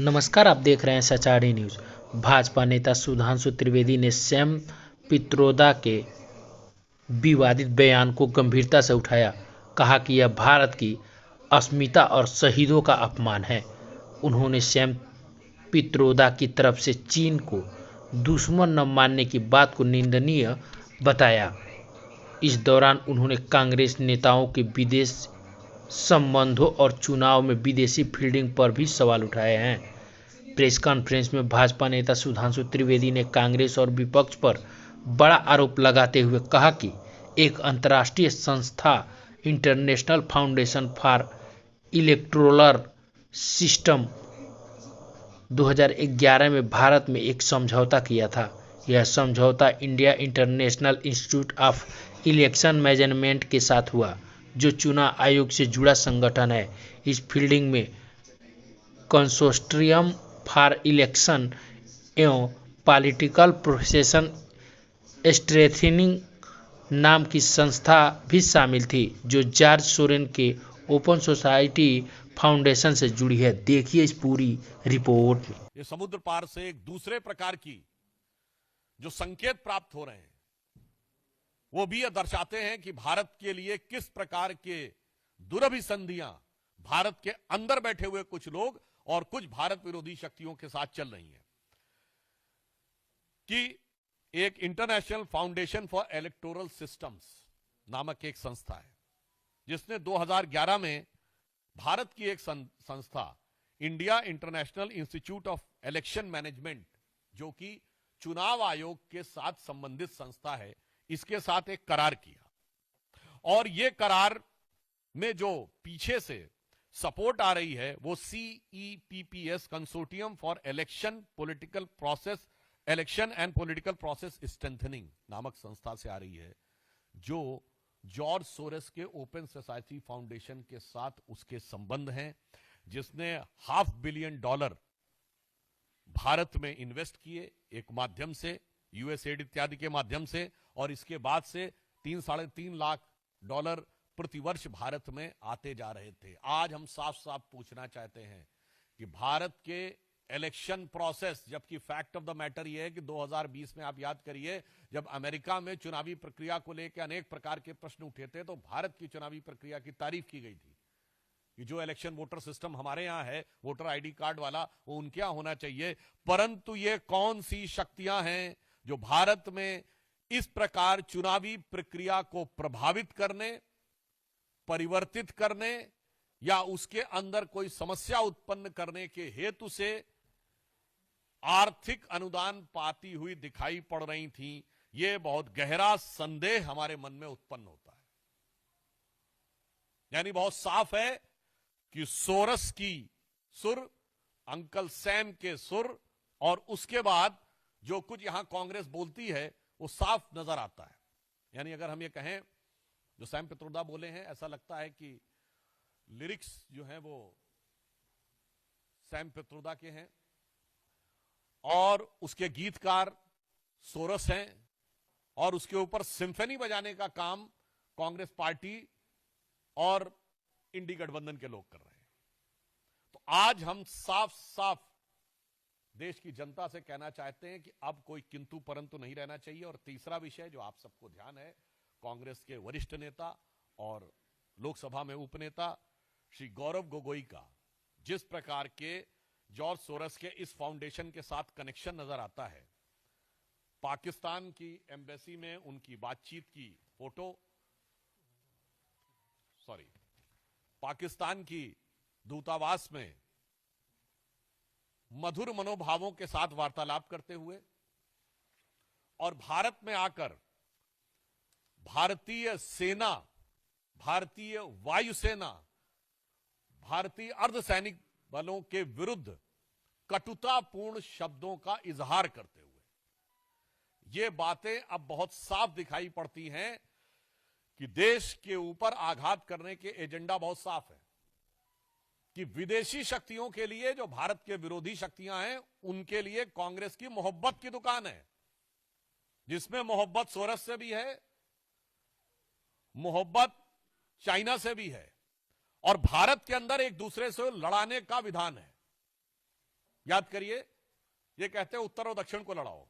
नमस्कार, आप देख रहे हैं सचारी न्यूज। भाजपा नेता सुधांशु त्रिवेदी ने सैम पित्रोदा के विवादित बयान को गंभीरता से उठाया। कहा कि यह भारत की अस्मिता और शहीदों का अपमान है। उन्होंने सैम पित्रोदा की तरफ से चीन को दुश्मन न मानने की बात को निंदनीय बताया। इस दौरान उन्होंने कांग्रेस नेताओं के विदेश संबंधों और चुनाव में विदेशी फील्डिंग पर भी सवाल उठाए हैं। प्रेस कॉन्फ्रेंस में भाजपा नेता सुधांशु त्रिवेदी ने कांग्रेस और विपक्ष पर बड़ा आरोप लगाते हुए कहा कि एक अंतर्राष्ट्रीय संस्था international foundation for electoral system 2011 में भारत में एक समझौता किया था। यह समझौता India international institute of election management के साथ हुआ, जो चुनाव आयोग से जुड़ा संगठन है। इस फील्डिंग में कंसोर्टियम फॉर इलेक्शन एवं पॉलिटिकल प्रोसेस स्ट्रेंथनिंग नाम की संस्था भी शामिल थी, जो जॉर्ज सोरेन के ओपन सोसाइटी फाउंडेशन से जुड़ी है। देखिए इस पूरी रिपोर्ट में। ये समुद्र पार से एक दूसरे प्रकार की जो संकेत प्राप्त हो रहे हैं, वो भी ये दर्शाते हैं कि भारत के लिए किस प्रकार के दुरभिसंधियां भारत के अंदर बैठे हुए कुछ लोग और कुछ भारत विरोधी शक्तियों के साथ चल रही हैं। कि एक international foundation for electoral systems नामक एक संस्था है, जिसने 2011 में भारत की एक संस्था India international institute of election management, जो कि चुनाव आयोग के साथ संबंधित संस्था है, इसके साथ एक करार किया। और यह करार में जो पीछे से सपोर्ट आ रही है वो CEPPS consortium for election political process election and political process strengthening नामक संस्था से आ रही है, जो जॉर्ज सोरेस के ओपन सोसाइटी फाउंडेशन के साथ उसके संबंध हैं, जिसने $500 बिलियन भारत में इन्वेस्ट किए एक माध्यम से, यूएसएड इत्यादि के माध्यम से, और इसके बाद से 3-3.5 लाख डॉलर प्रतिवर्ष भारत में आते जा रहे थे। आज हम साफ साफ पूछना चाहते हैं कि भारत के इलेक्शन प्रोसेस, जबकि फैक्ट ऑफ द मैटर यह है कि 2020 में आप याद करिए, जब अमेरिका में चुनावी प्रक्रिया को लेकर अनेक प्रकार के प्रश्न उठे थे, तो भारत की चुनावी प्रक्रिया की तारीफ की गई थी कि जो इलेक्शन वोटर सिस्टम हमारे यहां है, वोटर आईडी कार्ड वाला, वो उनके यहां होना चाहिए। परंतु ये कौन सी शक्तियां हैं जो भारत में इस प्रकार चुनावी प्रक्रिया को प्रभावित करने, परिवर्तित करने या उसके अंदर कोई समस्या उत्पन्न करने के हेतु से आर्थिक अनुदान पाती हुई दिखाई पड़ रही थी? यह बहुत गहरा संदेह हमारे मन में उत्पन्न होता है। यानी बहुत साफ है कि सोरस की सुर, अंकल सैम के सुर, और उसके बाद जो कुछ यहां कांग्रेस बोलती है वो साफ नजर आता है। यानी अगर हम ये कहें, जो सैम पित्रोदा बोले हैं, ऐसा लगता है कि लिरिक्स जो हैं वो सैम पित्रोदा के हैं और उसके गीतकार सोरस हैं, और उसके ऊपर सिम्फनी बजाने का काम कांग्रेस पार्टी और इंडी गठबंधन के लोग कर रहे हैं। तो आज हम साफ साफ देश की जनता से कहना चाहते हैं कि अब कोई किंतु परंतु नहीं रहना चाहिए। और तीसरा विषय जो आप सबको ध्यान है, कांग्रेस के वरिष्ठ नेता और लोकसभा में उपनेता श्री गौरव गोगोई का जिस प्रकार के जॉर्ज सोरस के इस फाउंडेशन के साथ कनेक्शन नजर आता है, पाकिस्तान की एम्बेसी में उनकी बातचीत की फोटो, पाकिस्तान की दूतावास में मधुर मनोभावों के साथ वार्तालाप करते हुए, और भारत में आकर भारतीय सेना, भारतीय वायुसेना, भारतीय अर्धसैनिक बलों के विरुद्ध कटुतापूर्ण शब्दों का इजहार करते हुए, ये बातें अब बहुत साफ दिखाई पड़ती हैं कि देश के ऊपर आघात करने के एजेंडा बहुत साफ है कि विदेशी शक्तियों के लिए, जो भारत के विरोधी शक्तियां हैं, उनके लिए कांग्रेस की मोहब्बत की दुकान है, जिसमें मोहब्बत सोरस से भी है, मोहब्बत चाइना से भी है, और भारत के अंदर एक दूसरे से लड़ाने का विधान है। याद करिए, ये कहते हैं उत्तर और दक्षिण को लड़ाओ।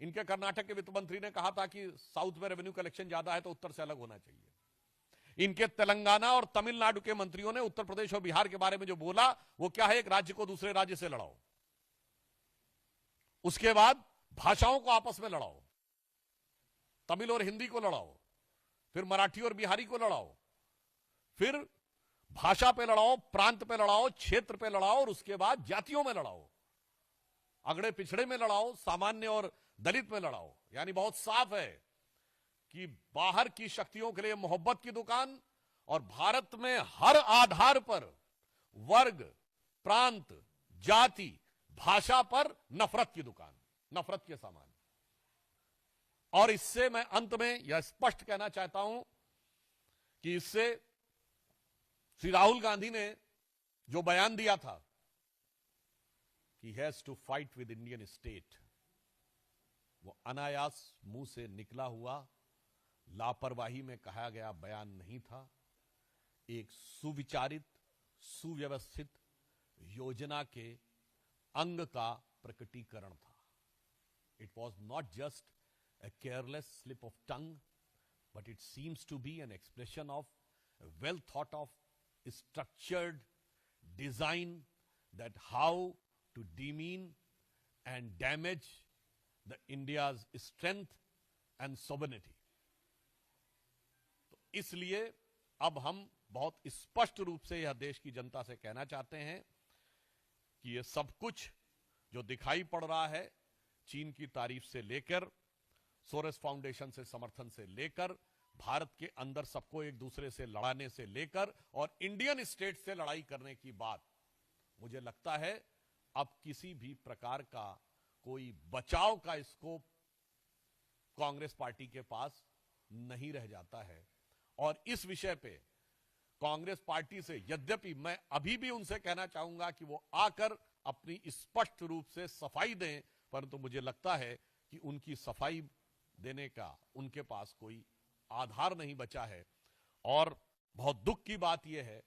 इनके कर्नाटक के वित्त मंत्री ने कहा था कि साउथ में रेवेन्यू कलेक्शन ज्यादा है तो उत्तर से अलग होना चाहिए। इनके तेलंगाना और तमिलनाडु के मंत्रियों ने उत्तर प्रदेश और बिहार के बारे में जो बोला वो क्या है, एक राज्य को दूसरे राज्य से लड़ाओ। उसके बाद भाषाओं को आपस में लड़ाओ, तमिल और हिंदी को लड़ाओ, फिर मराठी और बिहारी को लड़ाओ, फिर भाषा पे लड़ाओ, प्रांत पे लड़ाओ, क्षेत्र पे लड़ाओ, और उसके बाद जातियों में लड़ाओ, अगड़े पिछड़े में लड़ाओ, सामान्य और दलित में लड़ाओ। यानी बहुत साफ है कि बाहर की शक्तियों के लिए मोहब्बत की दुकान और भारत में हर आधार पर वर्ग, प्रांत, जाति, भाषा पर नफरत की दुकान, नफरत के सामान। और इससे मैं अंत में यह स्पष्ट कहना चाहता हूं कि इससे श्री राहुल गांधी ने जो बयान दिया था कि has to fight with Indian state, वो अनायास मुंह से निकला हुआ लापरवाही में कहा गया बयान नहीं था। एक सुविचारित, सुव्यवस्थित योजना के अंग का प्रकटीकरण था। It was not just a careless slip of tongue, but it seems to be an expression of a well thought of structured design that how to demean and damage the India's strength and sovereignty. तो इसलिए अब हम बहुत स्पष्ट रूप से यह देश की जनता से कहना चाहते हैं कि यह सब कुछ जो दिखाई पड़ रहा है, चीन की तारीफ से लेकर सोरेस फाउंडेशन से समर्थन से लेकर भारत के अंदर सबको एक दूसरे से लड़ाने से लेकर और इंडियन स्टेट से लड़ाई करने की बात, मुझे लगता है अब किसी भी प्रकार का कोई बचाव का स्कोप कांग्रेस पार्टी के पास नहीं रह जाता है। और इस विषय पे कांग्रेस पार्टी से यद्यपि मैं अभी भी उनसे कहना चाहूंगा कि वो आकर अपनी स्पष्ट रूप से सफाई दें, परंतु मुझे लगता है कि उनकी सफाई देने का उनके पास कोई आधार नहीं बचा है। और बहुत दुख की बात यह है,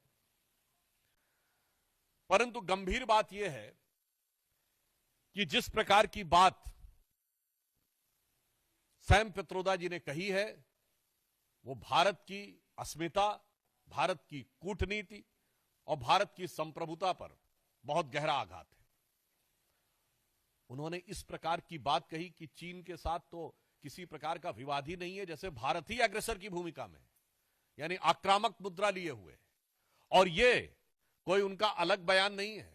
परंतु गंभीर बात यह है कि जिस प्रकार की बात सैम पित्रोदा जी ने कही है, वो भारत की अस्मिता, भारत की कूटनीति और भारत की संप्रभुता पर बहुत गहरा आघात है। उन्होंने इस प्रकार की बात कही कि चीन के साथ तो किसी प्रकार का विवाद ही नहीं है, जैसे भारत ही अग्रेसर की भूमिका में, यानी आक्रामक मुद्रा लिए हुए। और ये कोई उनका अलग बयान नहीं है।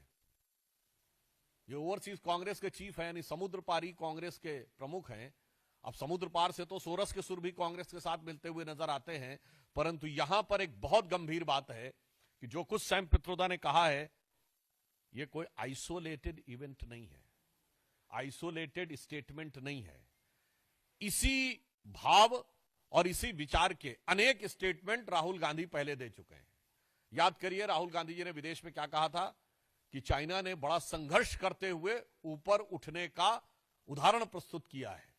ये ओवरसीज कांग्रेस के चीफ हैं, यानी समुद्र पारी कांग्रेस के प्रमुख हैं। अब समुद्र पार से तो सोरस के सुर भी कांग्रेस के साथ मिलते हुए नजर आते हैं, परंतु यहां पर एक बहुत गंभीर बात है कि जो कुछ सैम पित्रोदा ने कहा है, यह कोई आइसोलेटेड इवेंट नहीं है, आइसोलेटेड स्टेटमेंट नहीं है। इसी भाव और इसी विचार के अनेक स्टेटमेंट राहुल गांधी पहले दे चुके हैं। याद करिए, राहुल गांधी जी ने विदेश में क्या कहा था कि चाइना ने बड़ा संघर्ष करते हुए ऊपर उठने का उदाहरण प्रस्तुत किया है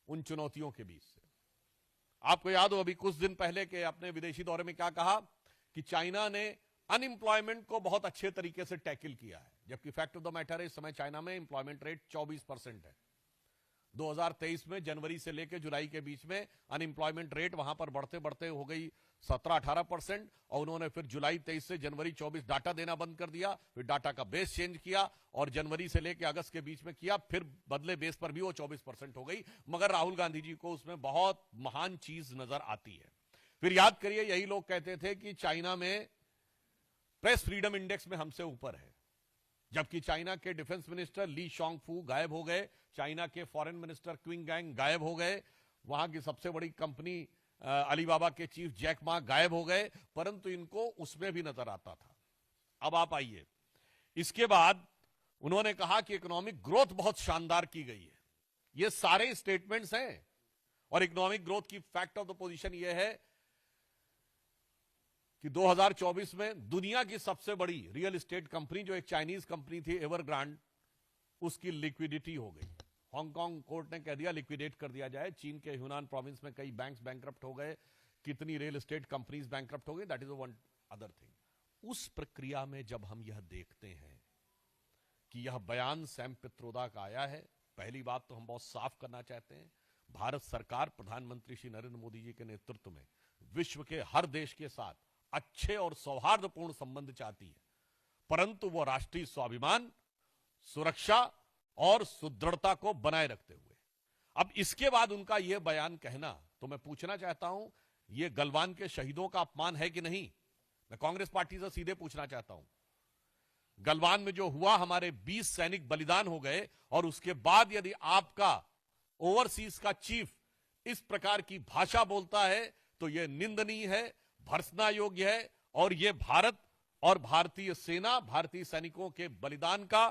उन चुनौतियों के बीच से। आपको याद हो अभी कुछ दिन पहले के अपने विदेशी दौरे में क्या कहा कि चाइना ने अनएम्प्लॉयमेंट को बहुत अच्छे तरीके से टैकल किया है, जबकि फैक्ट ऑफ द मैटर है इस समय चाइना में एम्प्लॉयमेंट रेट 24% है। 2023 में जनवरी से लेकर जुलाई के बीच में अनएम्प्लॉयमेंट रेट वहां पर बढ़ते बढ़ते हो गई 17-18%, और उन्होंने फिर जुलाई 23 से जनवरी 24 डाटा देना बंद कर दिया, फिर डाटा का बेस चेंज किया और जनवरी से लेकर अगस्त के बीच में किया, फिर बदले बेस पर भी वो 24% हो गई। मगर राहुल गांधी जी को उसमें बहुत महान चीज नजर आती है। फिर याद करिए, यही लोग कहते थे कि चाइना में प्रेस फ्रीडम इंडेक्स में हमसे ऊपर है, जबकि चाइना के डिफेंस मिनिस्टर ली शॉन्गफू गायब हो गए, चाइना के फॉरेन मिनिस्टर क्विंग गैंग गायब हो गए, वहां की सबसे बड़ी कंपनी अलीबाबा के चीफ जैक मा गायब हो गए, परंतु इनको उसमें भी नजर आता था। अब आप आइए, इसके बाद उन्होंने कहा कि इकोनॉमिक ग्रोथ बहुत शानदार की गई है। ये सारे स्टेटमेंट्स हैं, और इकोनॉमिक ग्रोथ की फैक्ट ऑफ द पोजीशन यह है कि 2024 में दुनिया की सबसे बड़ी रियल एस्टेट कंपनी जो एक चाइनीज कंपनी थी एवरग्रांड, उसकी लिक्विडिटी हो गई। हांगकांग कोर्ट ने कह दिया लिक्विडेट कर दिया जाए। चीन के ह्यूनान प्रोविंस में कई बैंक्स बैंकरप्ट हो गए, कितनी रियल एस्टेट कंपनीज बैंकरप्ट हो गई, that is one other thing. उस प्रक्रिया में जब हम यह देखते हैं कि यह बयान सैम पित्रोदा का आया है। पहली बात तो हम बहुत साफ करना चाहते हैं, भारत सरकार प्रधानमंत्री श्री नरेंद्र मोदी जी के नेतृत्व में विश्व के हर देश के साथ अच्छे और सौहार्दपूर्ण संबंध चाहती है, परंतु वो राष्ट्रीय स्वाभिमान, सुरक्षा और सुदृढ़ता को बनाए रखते हुए। अब इसके बाद उनका यह बयान कहना, तो मैं पूछना चाहता हूं, यह गलवान के शहीदों का अपमान है कि नहीं? मैं कांग्रेस पार्टी से सीधे पूछना चाहता हूं। गलवान में जो हुआ, हमारे 20 सैनिक बलिदान हो गए, और उसके बाद यदि आपका ओवरसीज का चीफ इस प्रकार की भाषा बोलता है तो यह निंदनीय है, भर्त्सना योग्य है, और यह भारत और भारतीय सेना, भारतीय सैनिकों के बलिदान का